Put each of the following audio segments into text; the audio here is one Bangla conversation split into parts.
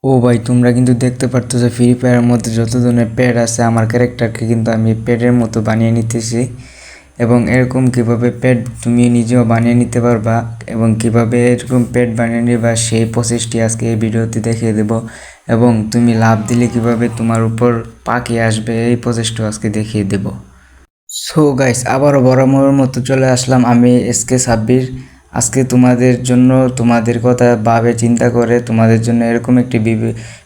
ও ভাই, তোমরা কিন্তু দেখতে পারতেছো ফ্রি ফায়ারের মধ্যে যত ধরনের প্যাড আছে, আমার ক্যারেক্টারকে কিন্তু আমি প্যাডের মতো বানিয়ে নিতেছি। এবং এরকম কিভাবে প্যাড তুমি নিজেও বানিয়ে নিতে পারবা এবং কিভাবে এরকম প্যাড বানিয়ে নিবা সেই প্রসেসটি আজকে এই ভিডিওতে দেখিয়ে দেব। এবং তুমি লাভ দিলে কিভাবে তোমার উপর পাখি আসবে এই প্রসেসটাও আজকে দেখিয়ে দেব। সো গাইস, আবারও বরাবরের মতো চলে আসলাম আমি এসকে সাব্বির। আজকে তোমাদের জন্য, তোমাদের কথা ভাবে চিন্তা করে তোমাদের জন্য এরকম একটি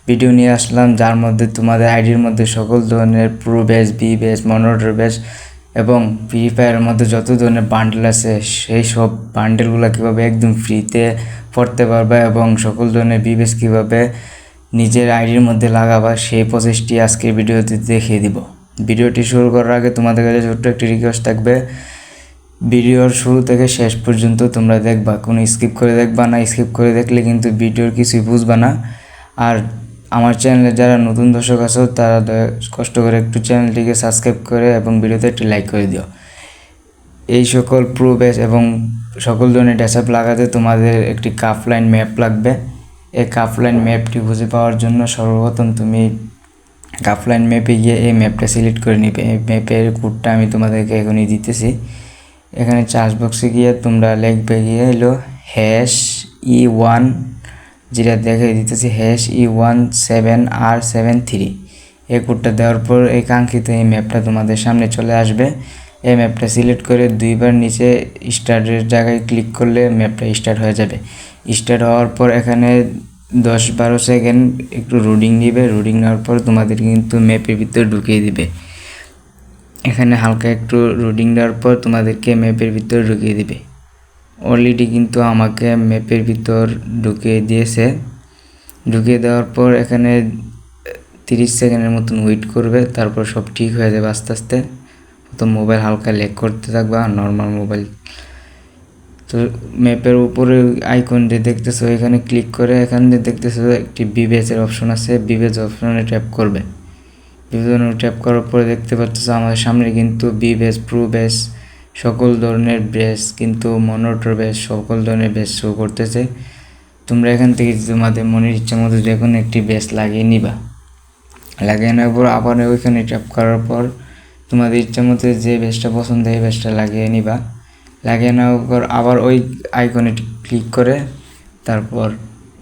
ভিডিও নিয়ে আসলাম, যার মধ্যে তোমাদের আইডির মধ্যে সকল ধরনের pro badge, V badge, monitor badge এবং ফ্রি ফায়ারের মধ্যে যত ধরনের বান্ডেল আছে সেই সব বান্ডেলগুলো কীভাবে একদম ফ্রিতে পড়তে পারবা এবং সকল ধরনের বি ব্যাচ কীভাবে নিজের আইডির মধ্যে লাগাবা সেই প্রসেসটি আজকে ভিডিওতে দেখিয়ে দিব। ভিডিওটি শুরু করার আগে তোমাদের কাছে ছোট্ট একটি রিকোয়েস্ট থাকবে, ভিডিওর শুরু থেকে শেষ পর্যন্ত তোমরা দেখবা, কোনো স্কিপ করে দেখবা না। স্কিপ করে দেখলে কিন্তু ভিডিওর কিছুই বুঝবা না। আর আমার চ্যানেলে যারা নতুন দর্শক আছো তারা কষ্ট করে একটু চ্যানেলটিকে সাবস্ক্রাইব করে এবং ভিডিওতে একটি লাইক করে দিও। এই সকল প্রো ব্যাচ এবং সকল ধরনের ড্রেসআপ লাগাতে তোমাদের একটি কাফলাইন ম্যাপ লাগবে। এই কাফলাইন ম্যাপটি খুঁজে পাওয়ার জন্য সর্বপ্রথম তুমি কাফলাইন ম্যাপে গিয়ে এই ম্যাপটা সিলেক্ট করে নিবে। এই ম্যাপের কোডটা আমি তোমাদেরকে এখনই দিতেছি। এখানে চার্জ বক্সে গিয়ে তোমরা লিখবে গিয়ে হলো #E1, যেটা দেখে দিতেছি #E17R73। এই কোডটা দেওয়ার পর এই কাঙ্ক্ষিত এই ম্যাপটা তোমাদের সামনে চলে আসবে। এই ম্যাপটা সিলেক্ট করে দুইবার নিচে স্টার্টের জায়গায় ক্লিক করলে ম্যাপটা স্টার্ট হয়ে যাবে। স্টার্ট হওয়ার পর এখানে 10-12 সেকেন্ড একটু রোডিং দিবে। রোডিং নেওয়ার পর তোমাদের কিন্তু ম্যাপের ভিতরে ঢুকিয়ে দিবে। এখানে হালকা একটু রোডিং দেওয়ার পর তোমাদেরকে ম্যাপের ভিতরে ঢুকিয়ে দিবে। অলরেডি কিন্তু আমাকে ম্যাপের ভিতর ঢুকিয়ে দিয়েছে। ঢুকিয়ে দেওয়ার পর এখানে 30 সেকেন্ডের মতন ওয়েট করবে, তারপর সব ঠিক হয়ে যাবে আস্তে আস্তে। তো মোবাইল হালকা ল্যাগ করতে থাকবে, নর্মাল মোবাইল। তো ম্যাপের উপরে আইকন যে দেখতেছো এখানে ক্লিক করে এখানে দেখতেছো একটি বিবেচের অপশন আছে, বিবেচ অপশনে ট্যাপ করবে। বিভিন্ন ট্যাপ করার পরে দেখতে পাচ্ছ আমাদের সামনে কিন্তু বি বেস, প্রো বেস, সকল ধরনের বেস কিন্তু মনোটর বেস, সকল ধরনের বেস শো করতেছে। তোমরা এখান থেকে তোমাদের মনের ইচ্ছা মতো যে কোনো একটি বেস লাগিয়ে নিবা। লাগিয়ে নেওয়ার পর আবার ওইখানে ট্যাপ করার পর তোমাদের ইচ্ছা মতো যে বেসটা পছন্দ এই বেসটা লাগিয়ে নিবা। লাগিয়ে নেওয়ার পর আবার ওই আইকনে ক্লিক করে তারপর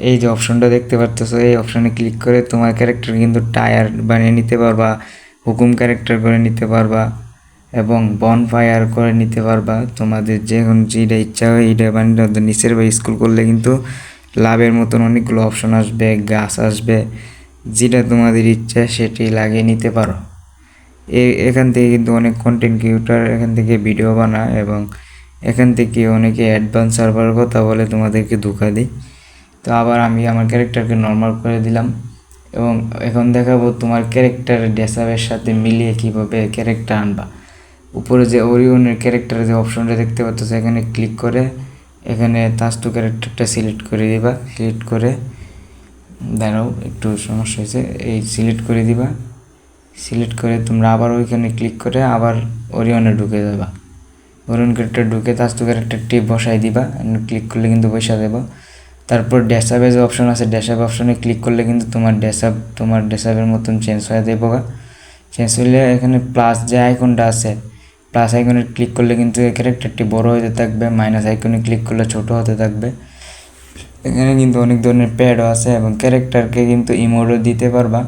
এই যে অপশনটা দেখতে পারতেছো এই অপশনে ক্লিক করে তোমার ক্যারেক্টার কিন্তু টায়ার বানিয়ে নিতে পারবা, হুকুম ক্যারেক্টার করে নিতে পারবা এবং বনফায়ার করে নিতে পারবা। তোমাদের যেটা ইচ্ছা হয় এইটা বানিয়ে নিচের বা স্কুল করলে কিন্তু লাভের মতন অনেকগুলো অপশন আসবে, গাছ আসবে, যেটা তোমাদের ইচ্ছা সেটি লাগিয়ে নিতে পারো। এখান থেকে কিন্তু অনেক কন্টেন্ট ক্রিয়েটর এখান থেকে ভিডিও বানায় এবং এখান থেকে অনেকে অ্যাডভান্স সার্ভারের কথা বলে তোমাদেরকে ধোঁকা দিই। তো আবার আমি আমার ক্যারেক্টারকে নর্মাল করে দিলাম এবং এখন দেখাবো তোমার ক্যারেক্টারের ড্রেসআপের সাথে মিলিয়ে কীভাবে ক্যারেক্টার আনবা। উপরে যে ওরিয়নের ক্যারেক্টারের যে অপশনটা দেখতে পাচ্ছ এখানে ক্লিক করে এখানে তাস্তু ক্যারেক্টারটা সিলেক্ট করে দিবা। সিলেক্ট করে দাঁড়াও, একটু সমস্যা হয়েছে, এই সিলেক্ট করে দিবা। সিলেক্ট করে তোমরা আবার ওইখানে ক্লিক করে আবার ওরিয়নে ঢুকে যাবা। ওরিয়ন ক্যারেক্টার ঢুকে তাস্তু ক্যারেক্টারটি বসাই দিবা। ক্লিক করলে কিন্তু বসা দেবো। তারপর ড্রেসআপে যে অপশন আছে ড্রেসআপ অপশনে ক্লিক করলে কিন্তু তোমার ড্রেসআপের মতন চেঞ্জ হয়ে যাবে। চেঞ্জ হলে এখানে প্লাস যে আইকনটা আছে, প্লাস আইকনে ক্লিক করলে কিন্তু এই ক্যারেক্টারটি বড় হতে থাকবে, মাইনাস আইকনে ক্লিক করলে ছোট হতে থাকবে। এখানে কিন্তু অনেক ধরনের প্যাডও আছে এবং ক্যারেক্টারকে কিন্তু ইমোটও দিতে পারবা।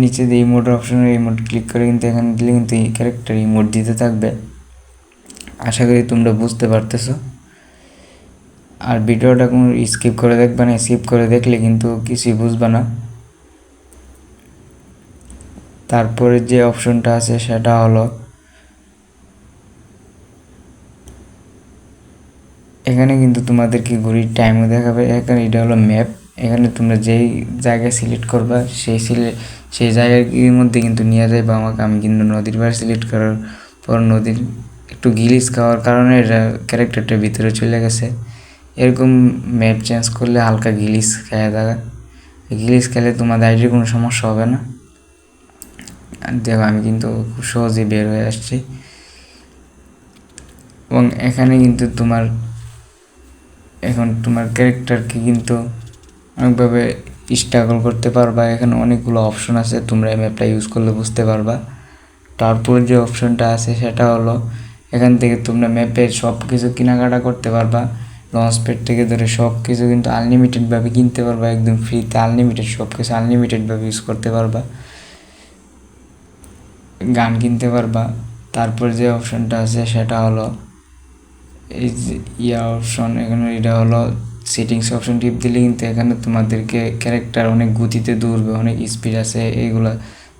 নিচে দিয়ে ইমোট অপশনে ইমোট ক্লিক করে কিন্তু এখানে দিলে কিন্তু এই ক্যারেক্টার ইমোট দিতে থাকবে। আশা করি তোমরা বুঝতে পারতেছো। আর ভিডিওটা কোনো স্কিপ করে দেখবে না, স্কিপ করে দেখলে কিন্তু কিছুই বুঝবে না। তারপরে যে অপশনটা আছে সেটা হলো এখানে কিন্তু তোমাদেরকে ঘড়ির টাইমও দেখাবে। এখানে এটা হলো ম্যাপ। এখানে তোমরা যেই জায়গায় সিলেক্ট করবা সেই জায়গার মধ্যে কিন্তু নিয়ে যাবে আমাকে। আমি কিন্তু নদীর পাড়ে সিলেক্ট করার পর নদীর একটু গিলিস খাওয়ার কারণে ক্যারেক্টারটার ভিতরে চলে গেছে। এরকম ম্যাপ চেঞ্জ করলে হালকা গিলিস খেয়ে থাকা, গিলিস খেলে তোমাদের আইডির কোনো সমস্যা হবে না। দেখো আমি কিন্তু খুব সহজেই বের হয়ে আসছি এবং এখানে কিন্তু তোমার এখন তোমার ক্যারেক্টারকে কিন্তু অনেকভাবে স্ট্রাগল করতে পারবা। এখানে অনেকগুলো অপশন আছে, তোমরা এই ম্যাপটা ইউজ করলে বুঝতে পারবা। তারপর যে অপশনটা আছে সেটা হলো এখান থেকে তোমরা ম্যাপের সব কিছু কেনাকাটা করতে পারবা। লঞ্চ প্যাড থেকে ধরে সব কিছু কিন্তু আনলিমিটেডভাবে কিনতে পারবা, একদম ফ্রিতে আনলিমিটেড সব কিছু আনলিমিটেডভাবে ইউজ করতে পারবা। গান কিনতে পারবা। তারপর যে অপশনটা আছে সেটা হলো এই যে অপশন, এখানে এটা হলো সেটিংস অপশন টিপ দিলে কিন্তু এখানে তোমাদেরকে ক্যারেক্টার অনেক গতিতে দৌড়বে, অনেক স্পিড আছে, এগুলা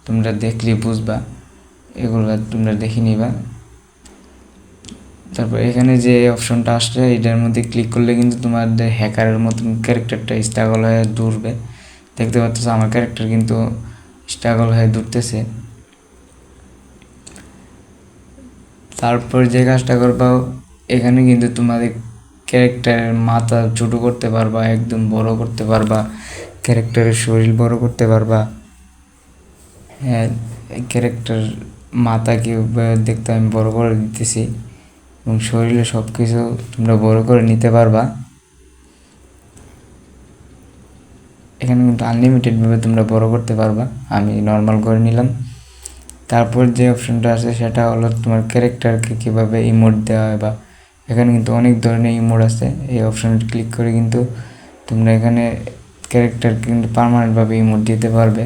তোমরা দেখলে বুঝবা, এগুলা তোমরা দেখে নিবা। তারপর এখানে যে অপশনটা আসছে এটার মধ্যে ক্লিক করলে কিন্তু তোমাদের হ্যাকারের মতন ক্যারেক্টারটা স্ট্রাগল হয়ে দৌড়বে। দেখতে পাচ্ছ আমার ক্যারেক্টার কিন্তু স্ট্রাগল হয়ে দৌড়তেছে। তারপর যে কাজটা করবা, এখানে কিন্তু তোমাদের ক্যারেক্টারের মাথা ছোটো করতে পারবা, একদম বড় করতে পারবা, ক্যারেক্টারের শরীর বড় করতে পারবা। হ্যাঁ, ক্যারেক্টার মাথাকে দেখতে আমি বড় করে দিতেছি এবং শরীরে সব কিছু তোমরা বড় করে নিতে পারবা। এখানে কিন্তু আনলিমিটেডভাবে তোমরা বড় করতে পারবা, আমি নর্মাল করে নিলাম। তারপর যে অপশনটা আছে সেটা হলো তোমার ক্যারেক্টারকে কীভাবে ইমোট দেওয়া হয়, বা এখানে কিন্তু অনেক ধরনের ইমোট আছে। এই অপশনে ক্লিক করে কিন্তু তোমরা এখানে ক্যারেক্টারকে কিন্তু পার্মানেন্টভাবে ইমোট দিতে পারবে।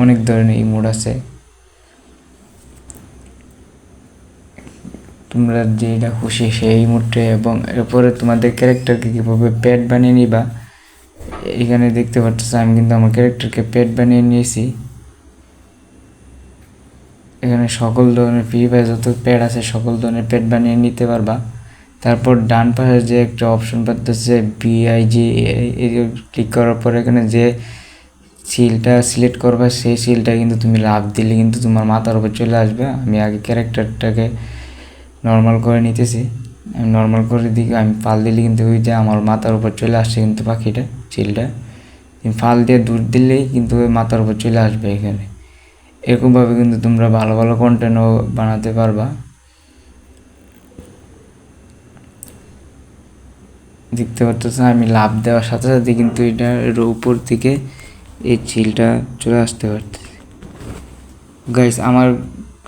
অনেক ধরনের ইমোট আছে, তোমরা যেটা খুশি সেই ইমোটে। এবং এরপরে তোমাদের ক্যারেক্টারকে কীভাবে পেট বানিয়ে নিবা, এখানে দেখতে পাচ্ছ আমি কিন্তু আমার ক্যারেক্টারকে পেট বানিয়ে নিয়েছি। এখানে সকল ধরনের ফ্রি ফায়ার যত প্যাড আছে সকল ধরনের প্যাড বানিয়ে নিতে পারবা। তারপর ডান পাশে যে একটা অপশন পাচ্ছে বিআইজি, ক্লিক করার পর এখানে যে সিলটা সিলেক্ট করবা সেই সিলটা কিন্তু তুমি লাভ দিলে কিন্তু তোমার মাথার উপর চলে আসবে। আমি আগে ক্যারেক্টারটাকে নর্মাল করে নিতেছি, আমি নর্মাল করে দিই, আমি ফাল দিলে কিন্তু ওই যে আমার মাথার উপর চলে আসছে কিন্তু পাখিটা সিলটা, ফাল দিয়ে দূর দিলেই কিন্তু ওই মাথার উপর চলে আসবে। এখানে এরকমভাবে কিন্তু তোমরা ভালো ভালো কন্টেন্টও বানাতে পারবা। দেখতে পাচ্ছ আমি লাভ দেওয়ার সাথে সাথে কিন্তু এটার উপর থেকে এই চিলটা চলে আসতে পারতেছে। গাইস, আমার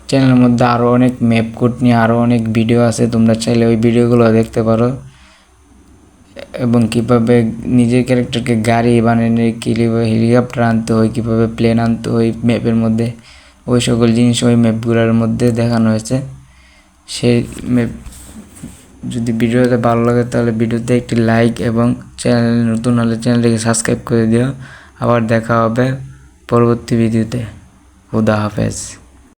চ্যানেলের মধ্যে আরও অনেক ম্যাপ কোড নিয়ে আরও অনেক ভিডিও আছে, তোমরা চাইলে ওই ভিডিওগুলো দেখতে পারো। এবং কীভাবে নিজের ক্যারেক্টারকে গাড়ি বানিয়ে কীভাবে হেলিকপ্টার আনতে হয়, কীভাবে প্লেন আনতে হয় ম্যাপের মধ্যে, ওই সকল জিনিস ওই ম্যাপগুলোর মধ্যে দেখানো হয়েছে। সেই ম্যাপ যদি ভিডিওতে ভালো লাগে তাহলে ভিডিওতে একটি লাইক এবং চ্যানেল নতুন হলে চ্যানেলটিকে সাবস্ক্রাইব করে দিও। আবার দেখা হবে পরবর্তী ভিডিওতে। খুদা হাফেজ।